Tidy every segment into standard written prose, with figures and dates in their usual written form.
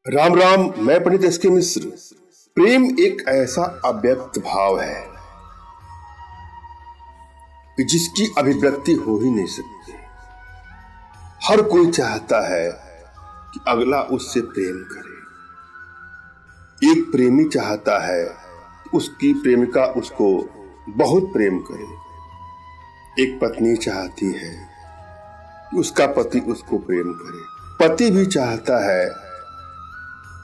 राम राम। मैं पंडित एस के मिश्र। प्रेम एक ऐसा अव्यक्त भाव है कि जिसकी अभिव्यक्ति हो ही नहीं सकती। हर कोई चाहता है कि अगला उससे प्रेम करे। एक प्रेमी चाहता है कि उसकी प्रेमिका उसको बहुत प्रेम करे। एक पत्नी चाहती है कि उसका पति उसको प्रेम करे। पति भी चाहता है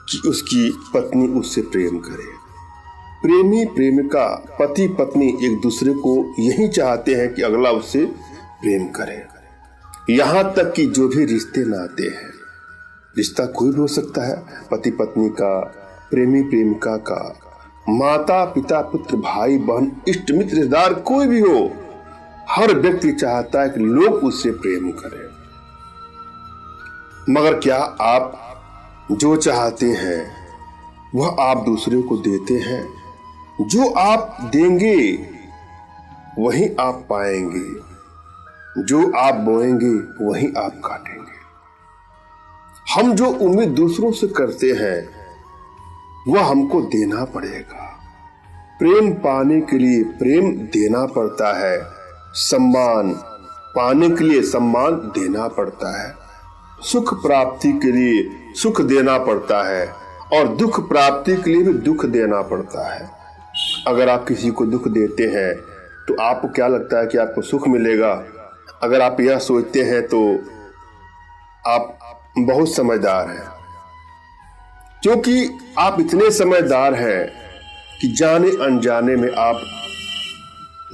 कि उसकी पत्नी उससे प्रेम करे। प्रेमी प्रेमिका पति पत्नी एक दूसरे को यही चाहते हैं कि अगला उससे प्रेम करे। यहाँ तक कि जो भी रिश्ते नाते हैं, रिश्ता कोई भी हो सकता है, पति पत्नी का, प्रेमी प्रेमिका का, माता पिता पुत्र भाई बहन इष्ट मित्र रिश्तेदार कोई भी हो, हर व्यक्ति चाहता है कि लोग उससे प्रेम करें। मगर क्या आप जो चाहते हैं वह आप दूसरे को देते हैं? जो आप देंगे वही आप पाएंगे। जो आप बोएंगे वही आप काटेंगे। हम जो उम्मीद दूसरों से करते हैं वह हमको देना पड़ेगा। प्रेम पाने के लिए प्रेम देना पड़ता है। सम्मान पाने के लिए सम्मान देना पड़ता है। सुख प्राप्ति के लिए सुख देना पड़ता है और दुख प्राप्ति के लिए भी दुख देना पड़ता है। अगर आप किसी को दुख देते हैं तो आपको क्या लगता है कि आपको सुख मिलेगा? अगर आप यह सोचते हैं तो आप बहुत समझदार हैं, क्योंकि आप इतने समझदार हैं कि जाने अनजाने में आप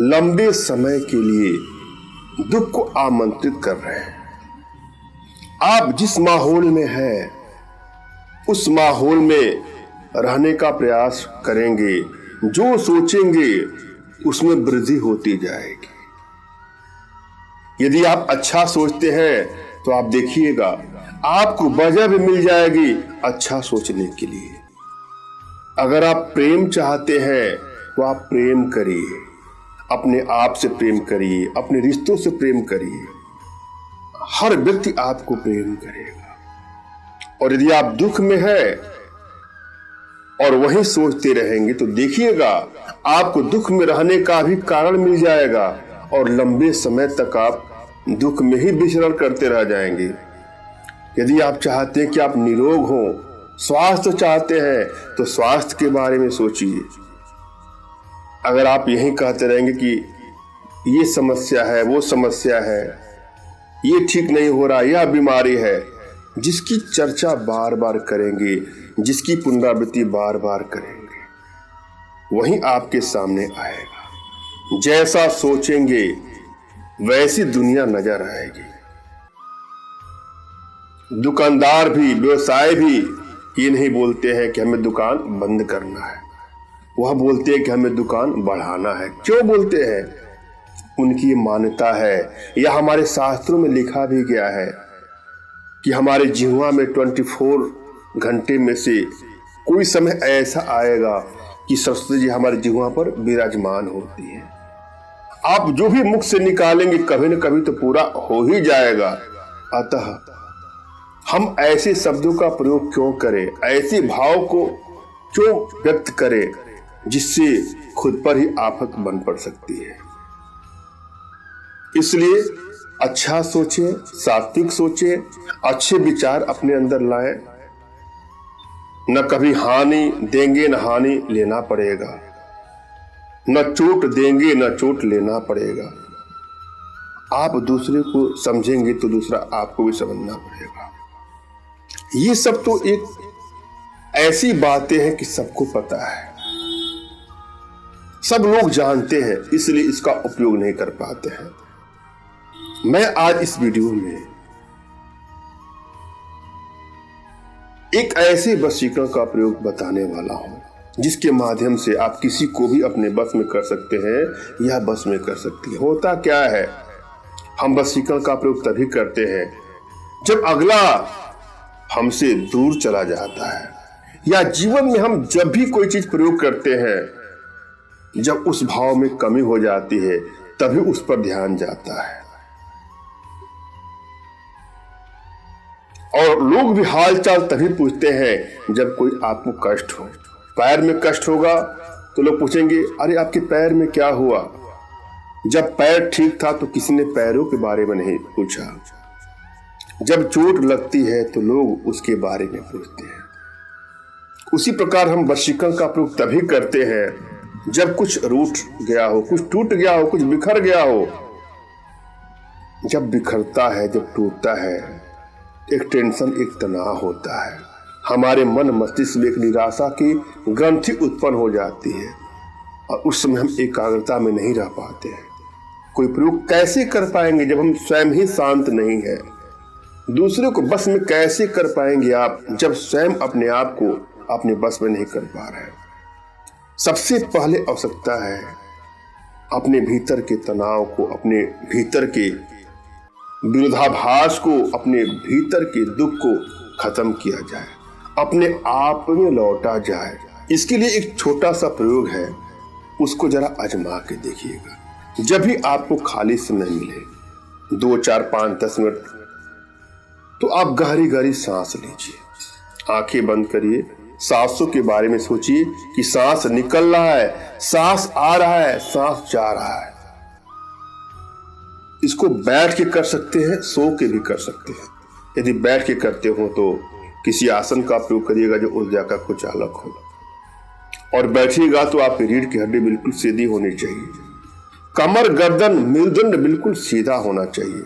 लंबे समय के लिए दुख को आमंत्रित कर रहे हैं। आप जिस माहौल में हैं उस माहौल में रहने का प्रयास करेंगे। जो सोचेंगे उसमें वृद्धि होती जाएगी। यदि आप अच्छा सोचते हैं तो आप देखिएगा आपको वजह भी मिल जाएगी अच्छा सोचने के लिए। अगर आप प्रेम चाहते हैं तो आप प्रेम करिए, अपने आप से प्रेम करिए, अपने रिश्तों से प्रेम करिए। हर व्यक्ति आपको प्रेम करेगा। और यदि आप दुख में हैं और वही सोचते रहेंगे तो देखिएगा आपको दुख में रहने का भी कारण मिल जाएगा और लंबे समय तक आप दुख में ही विचरण करते रह जाएंगे। यदि आप चाहते हैं कि आप निरोग हो, स्वास्थ्य चाहते हैं तो स्वास्थ्य के बारे में सोचिए। अगर आप यही कहते रहेंगे कि ये समस्या है, वो समस्या है, ये ठीक नहीं हो रहा, यह बीमारी है, जिसकी चर्चा बार बार करेंगे, जिसकी पुनरावृत्ति बार बार करेंगे, वही आपके सामने आएगा। जैसा सोचेंगे वैसी दुनिया नजर आएगी। दुकानदार भी, व्यवसाय भी ये नहीं बोलते हैं कि हमें दुकान बंद करना है, वह बोलते हैं कि हमें दुकान बढ़ाना है। क्यों बोलते हैं? उनकी मान्यता है, या हमारे शास्त्रों में लिखा भी गया है कि हमारे जिह्वा में 24 घंटे में से कोई समय ऐसा आएगा कि सरस्वती जी हमारे जिह्वा पर विराजमान होती है। आप जो भी मुख से निकालेंगे कभी न कभी तो पूरा हो ही जाएगा। अतः हम ऐसे शब्दों का प्रयोग क्यों करें, ऐसे भाव को क्यों व्यक्त करें जिससे खुद पर ही आफत बन पड़ सकती है। इसलिए अच्छा सोचें, सात्विक सोचें, अच्छे विचार अपने अंदर लाएं। न कभी हानि देंगे न हानि लेना पड़ेगा, न चोट देंगे न चोट लेना पड़ेगा। आप दूसरे को समझेंगे तो दूसरा आपको भी समझना पड़ेगा। ये सब तो एक ऐसी बातें हैं कि सबको पता है, सब लोग जानते हैं, इसलिए इसका उपयोग नहीं कर पाते हैं। मैं आज इस वीडियो में एक ऐसे वशीकरण का प्रयोग बताने वाला हूं जिसके माध्यम से आप किसी को भी अपने बस में कर सकते हैं या बस में कर सकती है। होता क्या है, हम वशीकरण का प्रयोग तभी करते हैं जब अगला हमसे दूर चला जाता है, या जीवन में हम जब भी कोई चीज प्रयोग करते हैं जब उस भाव में कमी हो जाती है तभी उस पर ध्यान जाता है। और लोग भी हाल चाल तभी पूछते हैं जब कोई आपको कष्ट हो। पैर में कष्ट होगा तो लोग पूछेंगे, अरे आपके पैर में क्या हुआ? जब पैर ठीक था तो किसी ने पैरों के बारे में नहीं पूछा। जब चोट लगती है तो लोग उसके बारे में पूछते हैं। उसी प्रकार हम वशीकरण का प्रयोग तभी करते हैं जब कुछ रूठ गया हो, कुछ टूट गया हो, कुछ बिखर गया हो। जब बिखरता है, जब टूटता है, एक टेंशन, एक तनाव होता है। हमारे मन मस्तिष्क में एक निराशा की ग्रंथि उत्पन्न हो जाती है और उस समय हम एकाग्रता में नहीं रह पाते हैं। कोई प्रयोग कैसे कर पाएंगे जब हम स्वयं ही शांत नहीं है? दूसरे को बस में कैसे कर पाएंगे आप जब स्वयं अपने आप को अपने बस में नहीं कर पा रहे? सबसे पहले आवश्यकता है अपने भीतर के तनाव को, अपने भीतर के विरोधाभास को, अपने भीतर के दुख को खत्म किया जाए, अपने आप में लौटा जाए। इसके लिए एक छोटा सा प्रयोग है, उसको जरा आजमा के देखिएगा। जब भी आपको खाली समय मिले, 2, 4, 5, 10 मिनट, तो आप गहरी गहरी सांस लीजिए, आंखें बंद करिए, सांसों के बारे में सोचिए कि सांस निकल रहा है, सांस आ रहा है, सांस जा रहा है। इसको बैठ के कर सकते हैं, सो के भी कर सकते हैं। यदि बैठ के करते हो तो किसी आसन का प्रयोग करिएगा जो ऊर्जा का कुछ अलग हो, और बैठिएगा तो आपकी रीढ़ की हड्डी बिल्कुल सीधी होनी चाहिए, कमर, गर्दन, मेरुदंड बिल्कुल सीधा होना चाहिए।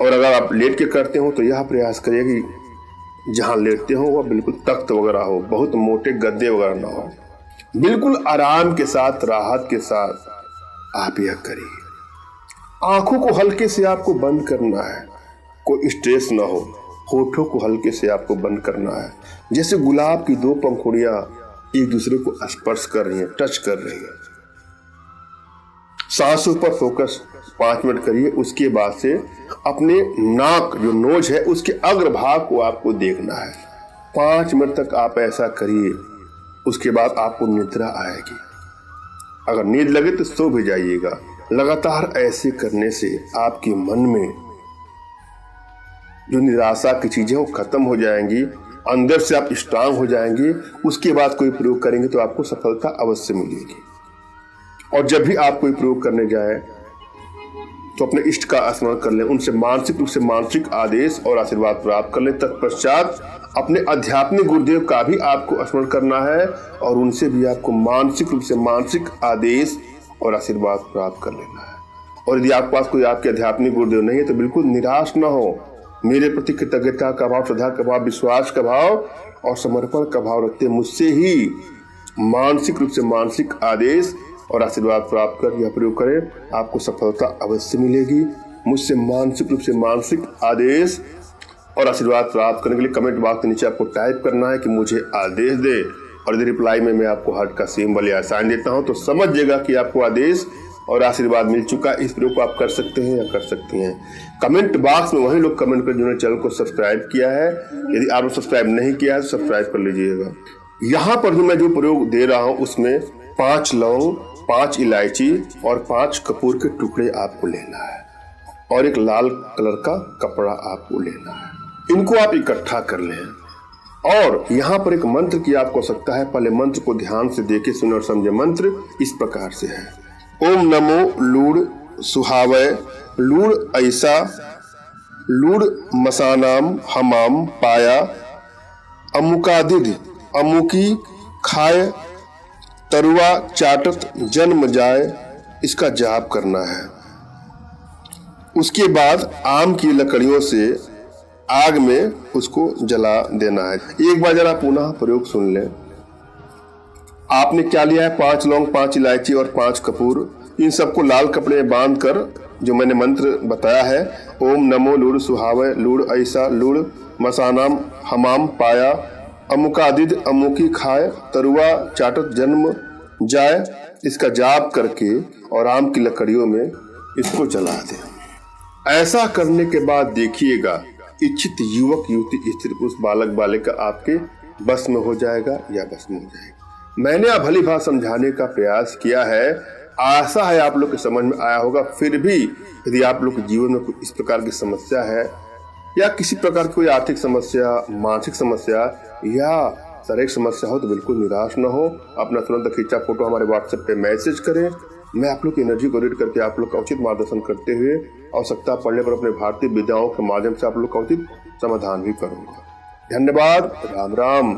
और अगर आप लेट के करते हो तो यह प्रयास करिए कि जहां लेटते हो वह बिल्कुल तख्त वगैरह हो, बहुत मोटे गद्दे वगैरह ना हो। बिल्कुल आराम के साथ, राहत के साथ आप यह करिए। आंखों को हल्के से आपको बंद करना है, कोई स्ट्रेस ना हो। होठों को हल्के से आपको बंद करना है, जैसे गुलाब की 2 पंखुड़ियां एक दूसरे को स्पर्श कर रही हैं, टच कर रही हैं। सांसों पर फोकस 5 मिनट करिए। उसके बाद से अपने नाक, जो नोज है, उसके अग्रभाग को आपको देखना है। 5 मिनट तक आप ऐसा करिए। उसके बाद आपको निद्रा आएगी। अगर नींद लगे तो सो भी जाइएगा। लगातार ऐसे करने से आपके मन में जो निराशा की चीजें वो खत्म हो जाएंगी, अंदर से आप स्ट्रांग हो जाएंगे। उसके बाद कोई प्रयोग करेंगे तो आपको सफलता अवश्य मिलेगी। और जब भी आप कोई प्रयोग करने जाए तो अपने इष्ट का स्मरण कर लें, उनसे मानसिक रूप से मानसिक आदेश और आशीर्वाद प्राप्त कर लें। तत्पश्चात अपने आध्यात्मिक गुरुदेव का भी आपको स्मरण करना है और उनसे भी आपको मानसिक रूप से मानसिक आदेश और आशीर्वाद प्राप्त कर लेना है। और यदि आपके पास कोई आपके आध्यात्मिक गुरुदेव नहीं है तो बिल्कुल निराश ना हो। मेरे प्रति कृतज्ञता का भाव, श्रद्धा का भाव, विश्वास का भाव और समर्पण का भाव रखते मुझसे ही मानसिक रूप से मानसिक आदेश और आशीर्वाद प्राप्त कर यह प्रयोग करें, आपको सफलता अवश्य मिलेगी। मुझसे मानसिक रूप से मानसिक आदेश और आशीर्वाद प्राप्त करने के लिए कमेंट बॉक्स के नीचे आपको टाइप करना है कि मुझे आदेश दे, और यदि रिप्लाई में मैं आपको हार्ट का सिंबल या साइन देता हूं तो समझिएगा कि आपको आदेश और आशीर्वाद मिल चुका। इस प्रयोग को आप कर सकते हैं या कर सकती हैं। कमेंट बॉक्स में वही लोग कमेंट कर जिन्होंने चैनल को सब्सक्राइब किया है। यदि आपने सब्सक्राइब नहीं किया है तो सब्सक्राइब कर लीजिएगा। यहाँ पर जो मैं जो प्रयोग दे रहा हूँ उसमें 5 लौंग, 5 इलायची और 5 कपूर के टुकड़े आपको लेना है और एक लाल कलर का कपड़ा आपको लेना है। इनको आप इकट्ठा कर लें और यहाँ पर एक मंत्र की आपको आवश्यकता है। पहले मंत्र को ध्यान से देखे, सुने और समझे। मंत्र इस प्रकार से है: ओम नमो लूड़ सुहावय लूड़ ऐसा लूड़ मसानाम हमाम पाया अमुकादिद अमुकी खाए तरुआ चाटत जन्म जाए। इसका जाप करना है। उसके बाद आम की लकड़ियों से आग में उसको जला देना है। एक बार जरा पुनः प्रयोग सुन लें। आपने क्या लिया है? 5 लौंग, 5 इलायची और 5 कपूर। इन सबको लाल कपड़े में बांध कर जो मैंने मंत्र बताया है, ओम नमो लूड़ सुहावय लूड़ ऐसा लूड़ मसानाम हमाम पाया अमुकादिद अमुकी खाए तरुआ चाटत जन्म जाए, इसका जाप करके और आम की लकड़ियों में इसको जला दें। ऐसा करने के बाद देखिएगा इच्छित युवक युवती स्त्री पुरुष बालक बालिका आपके बस में हो जाएगा या बस में हो जाएगा। मैंने आप भली भात समझाने का प्रयास किया है। आशा है आप लोग के समझ में आया होगा। फिर भी यदि आप लोग के जीवन में कोई इस प्रकार की समस्या है या किसी प्रकार की कोई आर्थिक समस्या, मानसिक समस्या या शारीरिक समस्या हो तो बिल्कुल निराश न हो। अपना तुरंत खींचा फोटो हमारे व्हाट्सएप पे मैसेज करें। मैं आप लोग की एनर्जी को रीड करके आप लोग का उचित मार्गदर्शन करते हुए आवश्यकता पड़ने पर अपने भारतीय विद्याओं के माध्यम से आप लोग का उचित समाधान भी करूंगा। धन्यवाद। राम राम।